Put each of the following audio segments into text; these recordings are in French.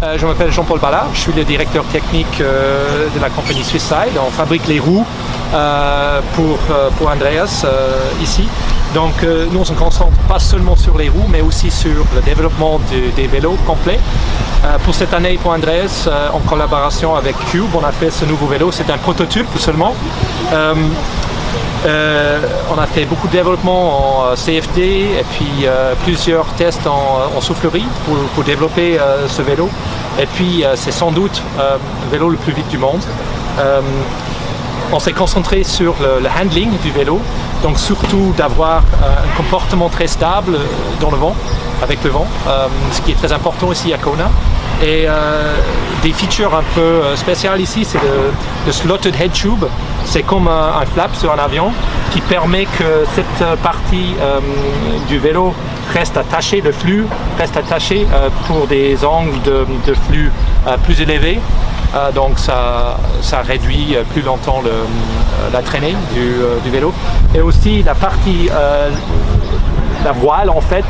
Je m'appelle Jean-Paul Ballard, je suis le directeur technique de la compagnie Swisside. On fabrique les roues pour Andreas ici. Donc nous on se concentre pas seulement sur les roues mais aussi sur le développement des vélos complets. Pour cette année pour Andreas, en collaboration avec Cube, on a fait ce nouveau vélo. C'est un prototype seulement. On a fait beaucoup de développement en CFD et puis plusieurs tests en soufflerie pour développer ce vélo. Et puis c'est sans doute le vélo le plus vite du monde. On s'est concentré sur le handling du vélo, donc surtout d'avoir un comportement très stable dans le vent, avec le vent, ce qui est très important ici à Kona. Et des features un peu spéciales ici, c'est le slotted head tube. C'est comme un flap sur un avion qui permet que cette partie du vélo reste attachée, le flux reste attaché pour des angles de flux plus élevés. Donc ça réduit plus longtemps la traînée du vélo. Et aussi la partie, la voile en fait,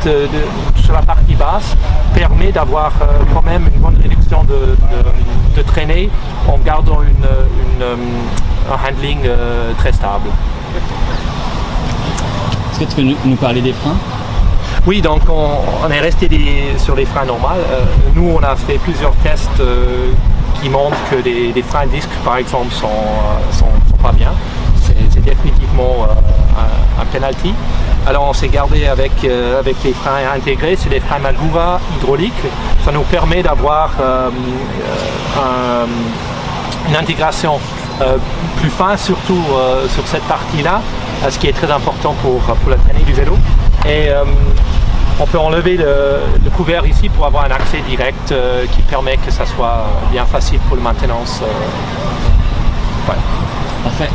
sur la partie basse permet d'avoir quand même une bonne réduction de traînée en gardant un handling très stable. Est-ce que tu peux nous parler des freins? Oui, donc on est resté sur les freins normaux. Nous, on a fait plusieurs tests qui montrent que les freins disques, par exemple, sont pas bien. C'est définitivement un penalty. Alors on s'est gardé avec les freins intégrés, c'est des freins Magura hydrauliques. Ça nous permet d'avoir une intégration plus fine, surtout sur cette partie-là, ce qui est très important pour la traînée du vélo. Et on peut enlever le couvert ici pour avoir un accès direct qui permet que ça soit bien facile pour la maintenance. Ouais. Parfait.